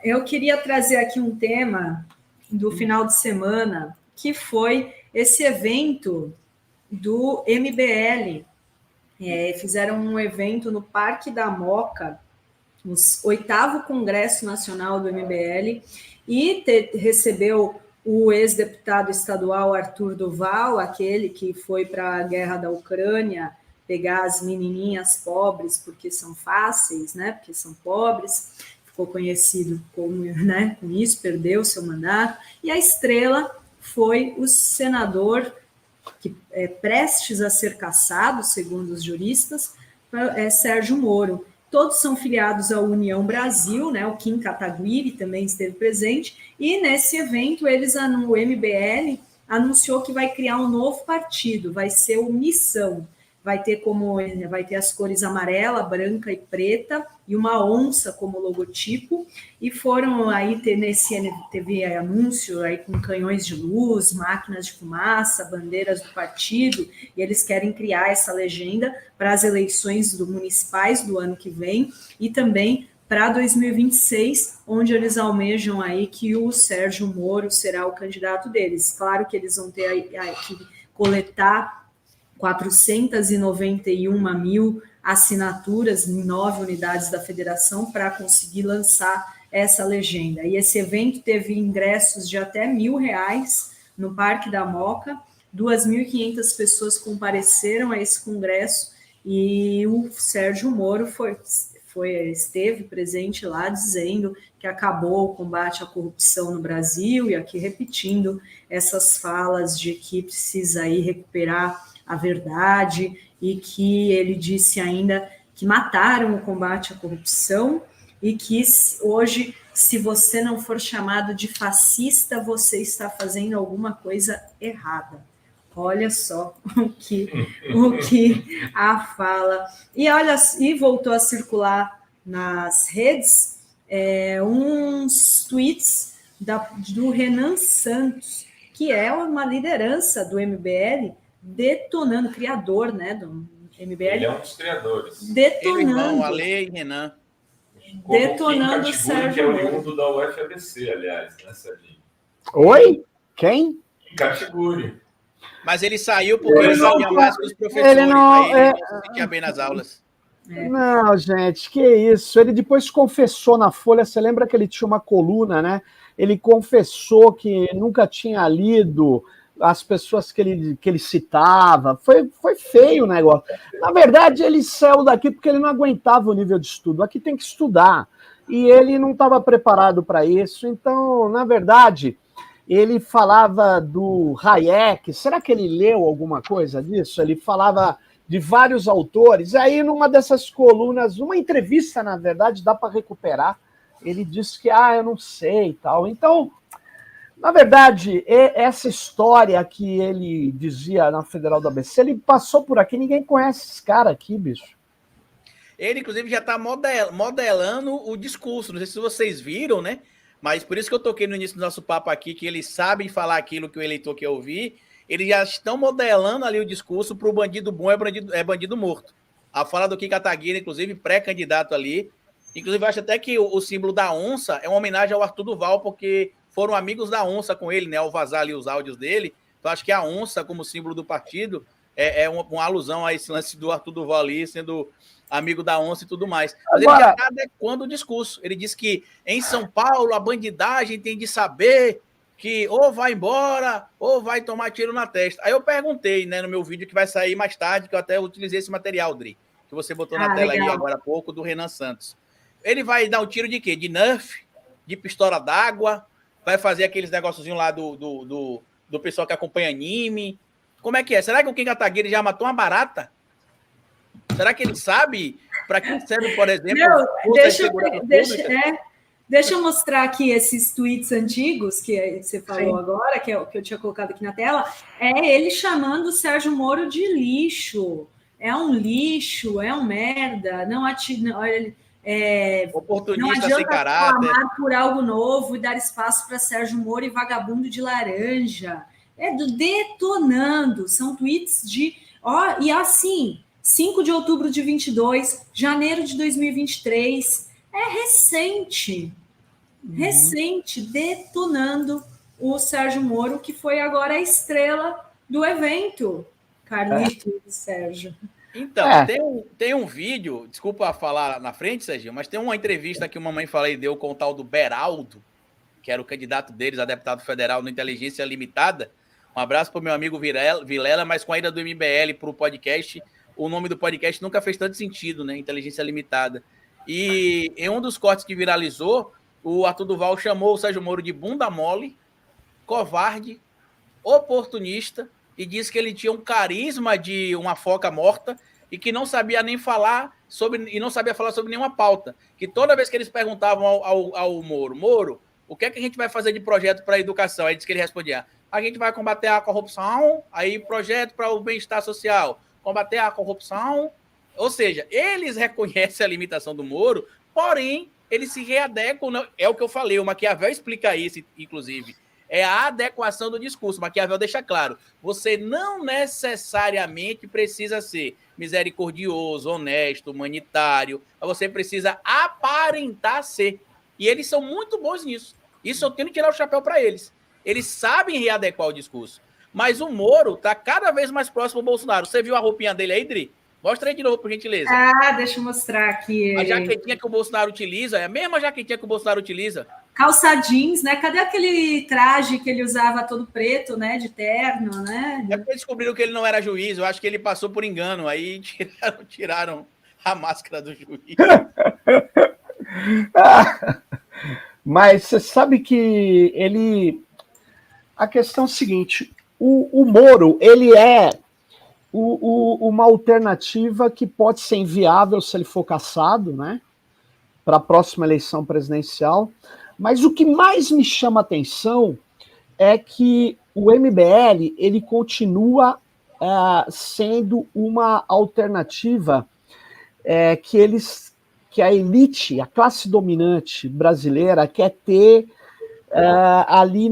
Eu queria trazer aqui um tema do final de semana, que foi esse evento do MBL. Fizeram um evento no Parque da Moca, o 8º Congresso Nacional do MBL, e recebeu o ex-deputado estadual Arthur Duval, aquele que foi para a guerra da Ucrânia pegar as menininhas pobres porque são fáceis, né? Porque são pobres, ficou conhecido como, né, com isso, perdeu seu mandato, e a estrela foi o senador que é prestes a ser cassado, segundo os juristas, Sérgio Moro. Todos são filiados à União Brasil, né? O Kim Kataguiri também esteve presente, e nesse evento o MBL anunciou que vai criar um novo partido, vai ser o Missão. Vai ter as cores amarela, branca e preta, e uma onça como logotipo, e foram aí teve anúncio aí com canhões de luz, máquinas de fumaça, bandeiras do partido, e eles querem criar essa legenda para as eleições municipais do ano que vem, e também para 2026, onde eles almejam aí que o Sérgio Moro será o candidato deles. Claro que eles vão ter que coletar 491 mil assinaturas em 9 unidades da federação para conseguir lançar essa legenda. E esse evento teve ingressos de até R$1.000 no Parque da Moca, 2.500 pessoas compareceram a esse congresso, e o Sérgio Moro esteve presente lá dizendo que acabou o combate à corrupção no Brasil, e aqui repetindo essas falas de que precisa aí recuperar a verdade, e que ele disse ainda que mataram o combate à corrupção, e que hoje, se você não for chamado de fascista, você está fazendo alguma coisa errada. Olha só o que a fala. E voltou a circular nas redes uns tweets do Renan Santos, que é uma liderança do MBL, detonando, criador, né, do MBL. Ele é um dos criadores. Detonando. Ale e Renan. Detonando o Sérgio, que é oriundo da UFABC, aliás, né, Serginho? Oi? Quem? Categori. Mas ele saiu porque ele sabia mais que os professores. Ele não se sentia bem nas aulas. Não, gente, que isso. Ele depois confessou na Folha, você lembra que ele tinha uma coluna, né? Ele confessou que nunca tinha lido as pessoas que ele citava. Foi feio o negócio. Na verdade, ele saiu daqui porque ele não aguentava o nível de estudo. Aqui tem que estudar. E ele não estava preparado para isso. Então, na verdade, ele falava do Hayek. Será que ele leu alguma coisa disso? Ele falava de vários autores. Aí, numa dessas colunas, uma entrevista, na verdade, dá para recuperar. Ele disse que, eu não sei e tal. Então, na verdade, essa história que ele dizia na Federal do ABC, ele passou por aqui, ninguém conhece esse cara aqui, bicho. Ele, inclusive, já está modelando o discurso. Não sei se vocês viram, né? Mas por isso que eu toquei no início do nosso papo aqui, que eles sabem falar aquilo que o eleitor quer ouvir. Eles já estão modelando ali o discurso para o bandido bom é bandido morto. A fala do Kim Kataguiri, inclusive, pré-candidato ali. Inclusive, eu acho até que o símbolo da onça é uma homenagem ao Arthur Duval, porque foram amigos da onça com ele, né? Ao vazar ali os áudios dele. Então, acho que a onça, como símbolo do partido, é uma alusão a esse lance do Arthur Duval ali, sendo amigo da onça e tudo mais. Mas ele já está adequando o discurso. Ele disse que em São Paulo a bandidagem tem de saber que ou vai embora ou vai tomar tiro na testa. Aí eu perguntei, né, no meu vídeo que vai sair mais tarde, que eu até utilizei esse material, Dri, que você botou na tela aí agora há pouco, do Renan Santos. Ele vai dar um tiro de quê? De Nerf? De pistola d'água? Vai fazer aqueles negóciozinhos lá do pessoal que acompanha anime? Como é que é? Será que o Kim Kataguiri já matou uma barata? Será que ele sabe para que serve, por exemplo, deixa eu mostrar aqui esses tweets antigos que você falou agora, que eu tinha colocado aqui na tela. É ele chamando o Sérgio Moro de lixo. É um lixo, é um merda. Oportunista não sem caráter. Clamar por algo novo e dar espaço para Sérgio Moro e vagabundo de laranja. Detonando. São tweets e assim, 5 de outubro de 22, janeiro de 2023. É recente. recente, detonando o Sérgio Moro, que foi agora a estrela do evento. Carlito e Sérgio. Então, tem um vídeo, desculpa falar na frente, Sérgio, mas tem uma entrevista que uma mãe falei deu com o tal do Beraldo, que era o candidato deles a deputado federal no Inteligência Limitada. Um abraço para o meu amigo Vilela, mas com a ida do MBL para o podcast, o nome do podcast nunca fez tanto sentido, né? Inteligência Limitada. E em um dos cortes que viralizou, o Arthur Duval chamou o Sérgio Moro de bunda mole, covarde, oportunista, e disse que ele tinha um carisma de uma foca morta e que não sabia nem falar sobre, e não sabia falar sobre nenhuma pauta. Que toda vez que eles perguntavam ao Moro, o que é que a gente vai fazer de projeto para a educação? Aí disse que ele respondia, a gente vai combater a corrupção, aí projeto para o bem-estar social, combater a corrupção. Ou seja, eles reconhecem a limitação do Moro, porém, eles se readequam. É o que eu falei, o Maquiavel explica isso, inclusive. É a adequação do discurso. Maquiavel deixa claro, você não necessariamente precisa ser misericordioso, honesto, humanitário, mas você precisa aparentar ser. E eles são muito bons nisso. Isso eu tenho que tirar o chapéu para eles. Eles sabem readequar o discurso. Mas o Moro está cada vez mais próximo do Bolsonaro. Você viu a roupinha dele aí, Dri? Mostra aí de novo, por gentileza. Deixa eu mostrar aqui. A jaquetinha que o Bolsonaro utiliza é a mesma jaquetinha que o Bolsonaro utiliza. Calça jeans, né? Cadê aquele traje que ele usava todo preto, né? De terno, né? É porque descobriram que ele não era juiz. Eu acho que ele passou por engano. Aí tiraram a máscara do juiz. Mas você sabe que ele... A questão é a seguinte, o Moro, ele é uma alternativa que pode ser inviável se ele for cassado, né? Para a próxima eleição presidencial. Mas o que mais me chama a atenção é que o MBL ele continua sendo uma alternativa que a elite, a classe dominante brasileira quer ter ali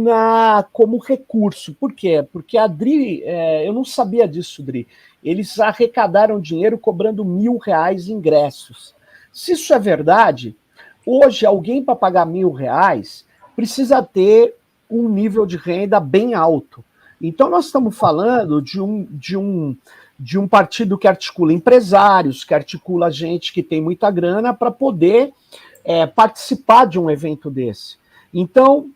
como recurso. Por quê? Porque a Dri, eu não sabia disso, Dri, eles arrecadaram dinheiro cobrando R$1.000 em ingressos. Se isso é verdade, hoje alguém para pagar R$1.000 precisa ter um nível de renda bem alto. Então nós estamos falando de um partido que articula empresários, que articula gente que tem muita grana para poder participar de um evento desse. Então,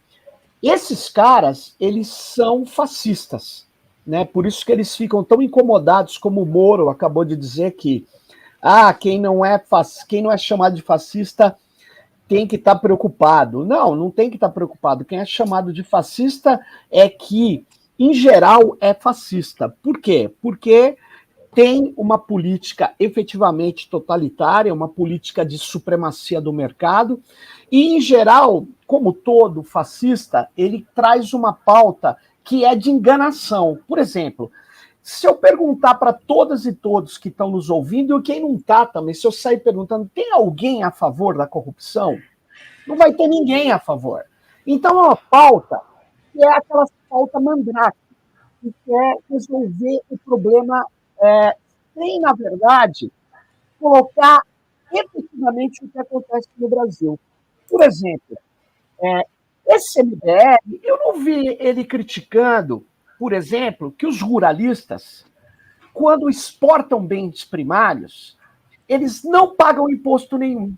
esses caras, eles são fascistas, né? Por isso que eles ficam tão incomodados, como o Moro acabou de dizer que quem não é chamado de fascista tem que estar preocupado. Não tem que estar preocupado. Quem é chamado de fascista é que, em geral, é fascista. Por quê? Porque tem uma política efetivamente totalitária, uma política de supremacia do mercado, e, em geral, como todo fascista, ele traz uma pauta que é de enganação. Por exemplo, se eu perguntar para todas e todos que estão nos ouvindo, e quem não está também, se eu sair perguntando, tem alguém a favor da corrupção? Não vai ter ninguém a favor. Então, é uma pauta que é aquela pauta mandrake, que quer resolver o problema sem, na verdade, colocar efetivamente o que acontece no Brasil. Por exemplo, esse MBL, eu não vi ele criticando, por exemplo, que os ruralistas, quando exportam bens primários, eles não pagam imposto nenhum.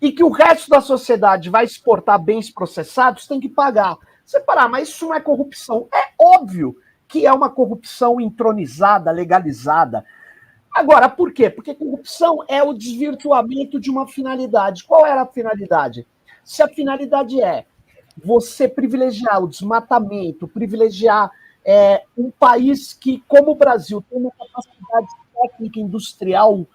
E que o resto da sociedade vai exportar bens processados, tem que pagar. Você parar, mas isso não é corrupção. É óbvio que é uma corrupção entronizada, legalizada. Agora, por quê? Porque corrupção é o desvirtuamento de uma finalidade. Qual era a finalidade? Se a finalidade é você privilegiar o desmatamento, privilegiar um país que, como o Brasil, tem uma capacidade técnica industrial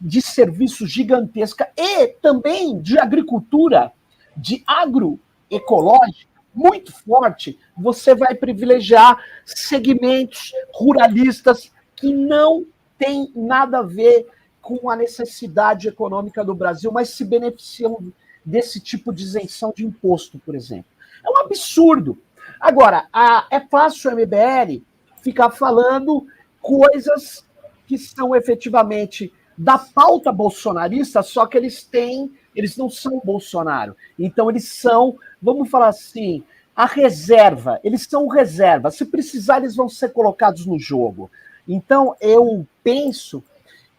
de serviço gigantesca e também de agricultura, de agroecológica muito forte, você vai privilegiar segmentos ruralistas que não tem nada a ver com a necessidade econômica do Brasil, mas se beneficiam desse tipo de isenção de imposto, por exemplo. É um absurdo. Agora, é fácil o MBL ficar falando coisas que são efetivamente da pauta bolsonarista, só que eles têm Eles não são o Bolsonaro. Então, eles são, vamos falar assim, a reserva. Eles são reserva. Se precisar, eles vão ser colocados no jogo. Então, eu penso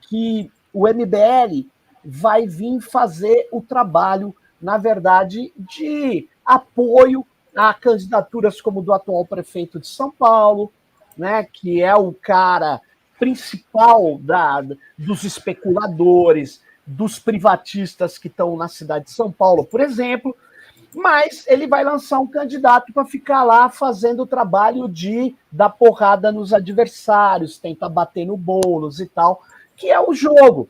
que o MBL vai vir fazer o trabalho, na verdade, de apoio a candidaturas como do atual prefeito de São Paulo, né, que é o cara principal dos especuladores, dos privatistas que estão na cidade de São Paulo, por exemplo, mas ele vai lançar um candidato para ficar lá fazendo o trabalho de dar porrada nos adversários, tentar bater no Boulos e tal, que é o jogo.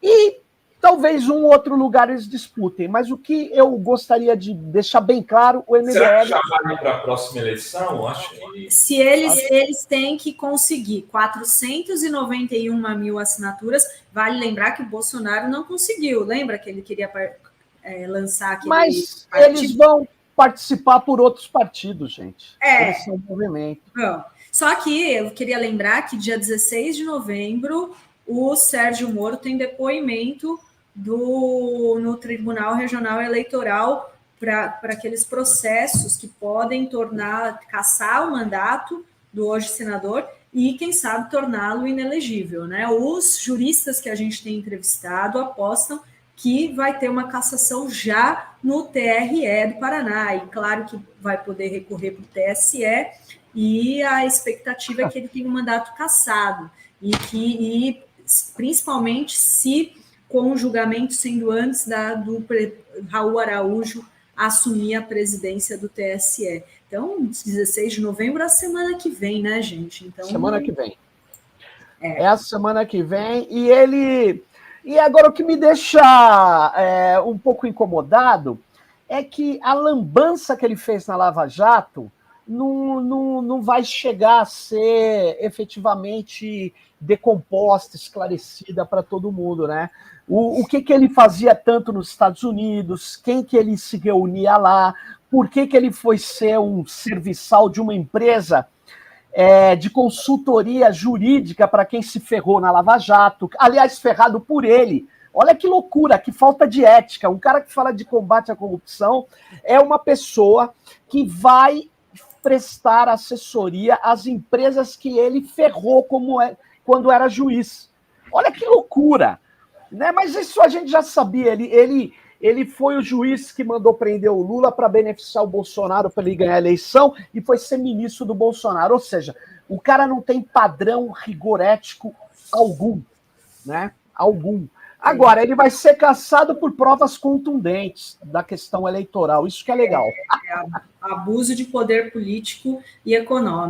E talvez um outro lugar eles disputem, mas o que eu gostaria de deixar bem claro, o MBL... Será que chamarem para a próxima eleição? Acho que... Se eles têm que conseguir 491 mil assinaturas, vale lembrar que o Bolsonaro não conseguiu. Lembra que ele queria lançar aquele Mas partido? eles vão participar por outros partidos, gente. É. Eles são um movimento. Não. Só que eu queria lembrar que dia 16 de novembro o Sérgio Moro tem depoimento no Tribunal Regional Eleitoral para aqueles processos que podem cassar o mandato do hoje senador e, quem sabe, torná-lo inelegível, né? Os juristas que a gente tem entrevistado apostam que vai ter uma cassação já no TRE do Paraná, e claro que vai poder recorrer para o TSE, e a expectativa é que ele tenha um mandato cassado, e principalmente se com o julgamento sendo antes do Raul Araújo assumir a presidência do TSE. Então, 16 de novembro é a semana que vem, né, gente? Então, semana que vem. É a semana que vem, E agora o que me deixa um pouco incomodado é que a lambança que ele fez na Lava Jato não vai chegar a ser efetivamente decomposta, esclarecida para todo mundo, né? O que ele fazia tanto nos Estados Unidos, quem que ele se reunia lá, por que ele foi ser um serviçal de uma empresa de consultoria jurídica para quem se ferrou na Lava Jato, aliás, ferrado por ele. Olha que loucura, que falta de ética. Um cara que fala de combate à corrupção é uma pessoa que vai prestar assessoria às empresas que ele ferrou quando era juiz. Olha que loucura, né? Mas isso a gente já sabia. Ele foi o juiz que mandou prender o Lula para beneficiar o Bolsonaro para ele ganhar a eleição e foi ser ministro do Bolsonaro. Ou seja, o cara não tem padrão rigor ético algum, né? Algum. Agora, ele vai ser cassado por provas contundentes da questão eleitoral. Isso que é legal. Abuso de poder político e econômico.